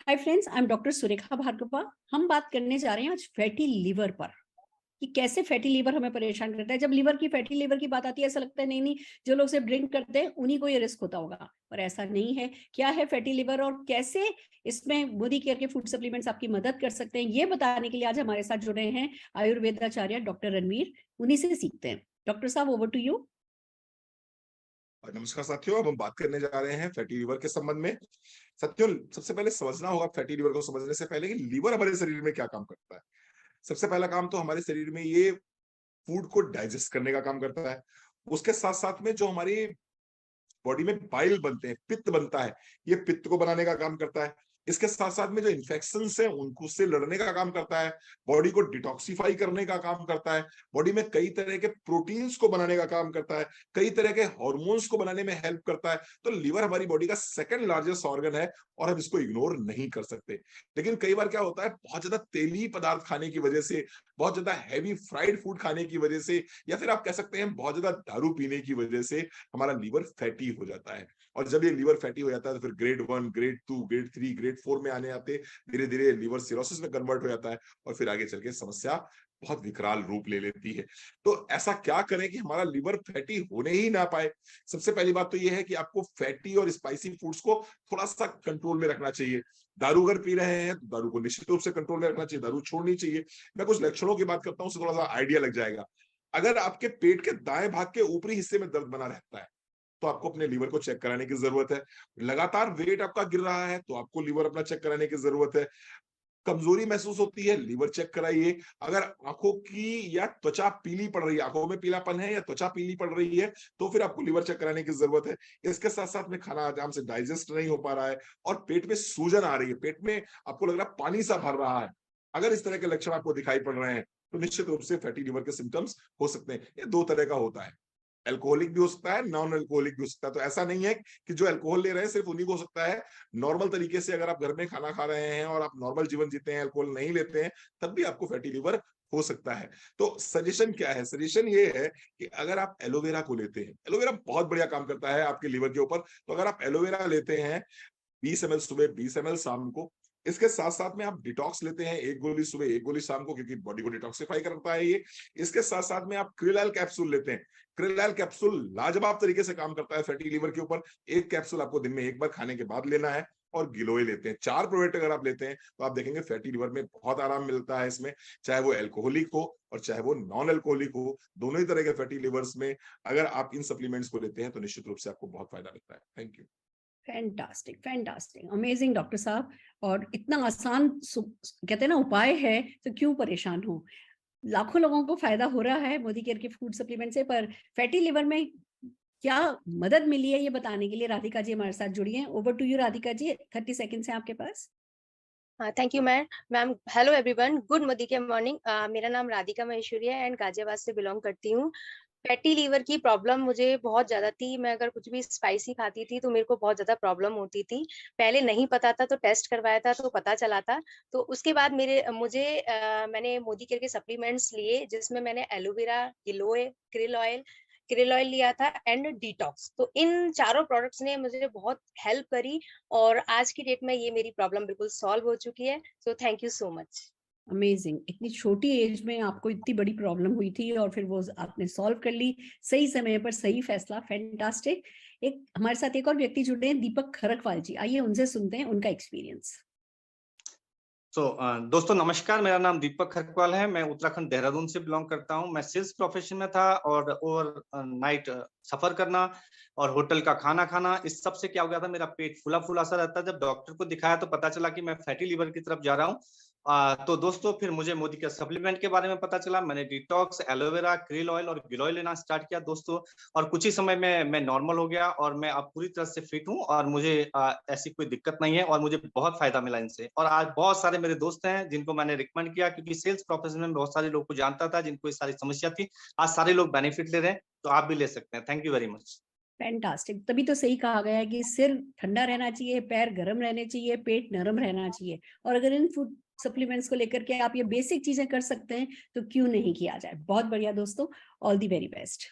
Hi friends, I am doctor Surekha Bhargava. हम बात करने जा रहे हैं आज फैटी लिवर पर कि कैसे फैटी लिवर हमें परेशान करता है। जब फैटी लिवर की बात आती है, ऐसा लगता है नहीं नहीं, जो लोग सिर्फ ड्रिंक करते हैं उन्हीं को ये रिस्क होता होगा, पर ऐसा नहीं है। क्या है फैटी लिवर और कैसे इसमें मोदी केयर के फूड सप्लीमेंट्स आपकी मदद कर सकते हैं, ये बताने के लिए आज हमारे साथ जुड़े हैं आयुर्वेदाचार्य डॉक्टर रणवीर। उन्हीं से सीखते हैं। डॉक्टर साहब, ओवर टू यू। नमस्कार साथियों, अब हम बात करने जा रहे हैं फैटी लिवर के संबंध में। साथियों, सबसे पहले समझना होगा फैटी लिवर को समझने से पहले कि लिवर हमारे शरीर में क्या काम करता है। सबसे पहला काम तो हमारे शरीर में ये फूड को डाइजेस्ट करने का काम करता है। उसके साथ साथ में जो हमारी बॉडी में बाइल बनते हैं, पित्त बनता है, ये पित्त को बनाने का काम करता है। इसके साथ साथ में जो इन्फेक्शंस हैं उनको से लड़ने का काम करता है, बॉडी को डिटॉक्सिफाई करने का काम करता है, बॉडी में कई तरह के प्रोटीन्स को बनाने का काम करता है, कई तरह के हार्मोन्स को बनाने में हेल्प करता है। तो लिवर हमारी बॉडी का सेकंड लार्जेस्ट ऑर्गन है और हम इसको इग्नोर नहीं कर सकते। लेकिन कई बार क्या होता है, बहुत ज्यादा तेली पदार्थ खाने की वजह से, बहुत ज्यादा हैवी फ्राइड फूड खाने की वजह से, या फिर आप कह सकते हैं बहुत ज्यादा दारू पीने की वजह से हमारा लिवर फैटी हो जाता है। और जब ये लिवर फैटी हो जाता है तो फिर ग्रेड 1, ग्रेड 2, ग्रेड 3, ग्रेड 4 में आने आते धीरे धीरे लिवर सिरोसिस में कन्वर्ट हो जाता है और फिर आगे चल के समस्या बहुत विकराल रूप ले लेती है। तो ऐसा क्या करें कि हमारा लिवर फैटी होने ही ना पाए। सबसे पहली बात तो ये है कि आपको फैटी और स्पाइसी फूड्स को थोड़ा सा कंट्रोल में रखना चाहिए। दारू अगर पी रहे हैं तो दारू को निश्चित रूप से कंट्रोल में रखना चाहिए, दारू छोड़नी चाहिए। मैं कुछ लक्षणों की बात करता हूँ, उससे थोड़ा सा आइडिया लग जाएगा। अगर आपके पेट के दाएं भाग के ऊपरी हिस्से में दर्द बना रहता है तो आपको अपने लीवर को चेक कराने की जरूरत है। लगातार वेट आपका गिर रहा है तो आपको लीवर अपना चेक कराने की जरूरत है। कमजोरी महसूस होती है, लीवर चेक कराइए। अगर आंखों की या त्वचा पीली पड़ रही है, आंखों में पीलापन है या त्वचा पीली पड़ रही है, तो फिर आपको लीवर चेक कराने की जरूरत है। इसके साथ साथ में खाना आराम से डाइजेस्ट नहीं हो पा रहा है और पेट में सूजन आ रही है, पेट में आपको लग रहा है पानी सा भर रहा है, अगर इस तरह के लक्षण आपको दिखाई पड़ रहे हैं तो निश्चित रूप से फैटी लिवर के सिम्टम्स हो सकते हैं। ये दो तरह का होता है, अल्कोहलिक भी हो सकता है, नॉन अल्कोहलिक भी हो सकता है। तो ऐसा नहीं है कि जो अल्कोहल ले रहे हैं सिर्फ उन्हीं को हो सकता है। नॉर्मल तरीके से अगर आप घर में खाना खा रहे हैं और आप नॉर्मल जीवन जीते हैं, अल्कोहल नहीं लेते हैं, तब भी आपको फैटी लिवर हो सकता है। तो सजेशन क्या है? सजेशन ये है कि अगर आप एलोवेरा को लेते हैं, एलोवेरा बहुत बढ़िया काम करता है आपके लिवर के ऊपर। तो अगर आप एलोवेरा लेते हैं 20 ml सुबह, 20 ml शाम को, इसके साथ साथ में आप डिटॉक्स लेते हैं, एक गोली सुबह, एक गोली शाम को, क्योंकि बॉडी को डिटॉक्सिफाई करता है ये। इसके साथ साथ में आप क्रिलाइल कैप्सूल लेते हैं। क्रिलाइल कैप्सूल लाजवाब तरीके से काम करता है फैटी लिवर के ऊपर। एक कैप्सूल आपको दिन में एक बार खाने के बाद लेना है। और गिलोय लेते हैं, 4 प्रोडक्ट अगर आप लेते हैं तो आप देखेंगे फैटी लिवर में बहुत आराम मिलता है इसमें। चाहे वो एल्कोहलिक हो और चाहे वो नॉन एल्कोहलिक हो, दोनों ही तरह के फैटी लिवर्स में अगर आप इन सप्लीमेंट्स को लेते हैं तो निश्चित रूप से आपको बहुत फायदा मिलता है। Thank you. Fantastic, fantastic, amazing doctor साहब। और इतना आसान कहते हैं ना उपाय है, तो क्यों परेशान हो। लाखों लोगों को फायदा हो रहा है मोदी केयर के फूड सप्लीमेंट से, पर फैटी लिवर में क्या मदद मिली है ये बताने के लिए राधिका जी हमारे साथ जुड़ी हैं। Over to you Radhika ji, 30 seconds हैं आपके पास। हाँ, thank you ma'am. Hello everyone, good Modi के मॉर्निंग। मेरा नाम राधिका महेश्वरी है एंड गाजियाबाद से बिलोंग करती हूँ। फैटी लीवर की प्रॉब्लम मुझे बहुत ज़्यादा थी। मैं अगर कुछ भी स्पाइसी खाती थी तो मेरे को बहुत ज़्यादा प्रॉब्लम होती थी। पहले नहीं पता था तो टेस्ट करवाया था तो पता चला था। तो उसके बाद मैंने मोदी केयर के सप्लीमेंट्स लिए, जिसमें मैंने एलोवेरा, गिलोय, krill ऑयल लिया था एंड डिटॉक्स। तो इन चारों प्रोडक्ट्स ने मुझे बहुत हेल्प करी और आज की डेट में ये मेरी प्रॉब्लम बिल्कुल सॉल्व हो चुकी है। So thank you so much. Amazing, इतनी छोटी एज में आपको इतनी बड़ी प्रॉब्लम हुई थी और फिर वो आपने सॉल्व कर ली, सही समय पर सही फैसला। फैंटास्टिक। एक हमारे साथ एक और व्यक्ति जुड़े हैं, दीपक खरकवाल जी। आइए उनसे सुनते हैं उनका एक्सपीरियंस। दोस्तों नमस्कार, मेरा नाम दीपक खरकवाल है। मैं उत्तराखंड देहरादून से बिलोंग करता हूं। मैं सेल्स प्रोफेशन में था और ओवर नाइट सफर करना और होटल का खाना खाना, इस सब से क्या हो गया था, मेरा पेट फूला फूला सा रहता। जब डॉक्टर को दिखाया तो पता चला कि मैं फैटी लिवर की तरफ जा रहा हूं। तो दोस्तों फिर मुझे मोदी के सप्लीमेंट के बारे में पता चला। मैंने डिटॉक्स, एलोवेरा, krill ऑयल और गिलोय लेना स्टार्ट किया दोस्तों, और कुछ ही समय में मैं नॉर्मल हो गया और मैं अब पूरी तरह से फिट हूं और मुझे ऐसी कोई दिक्कत नहीं है और मुझे बहुत फायदा मिला इनसे। और आज बहुत सारे मेरे दोस्त हैं जिनको मैंने रिकमेंड किया, क्योंकि सेल्स प्रोफेशन में बहुत सारे लोग को जानता था जिनको इस सारी समस्या थी। आज सारे लोग बेनिफिट ले रहे हैं, तो आप भी ले सकते हैं। Thank you very much. Fantastic. तभी तो सही कहा गया है कि सिर ठंडा रहना चाहिए, पैर गर्म रहने चाहिए, पेट नरम रहना चाहिए। और अगर इन फूड सप्लीमेंट्स को लेकर के आप ये बेसिक चीजें कर सकते हैं तो क्यों नहीं किया जाए। बहुत बढ़िया दोस्तों, ऑल दी वेरी बेस्ट।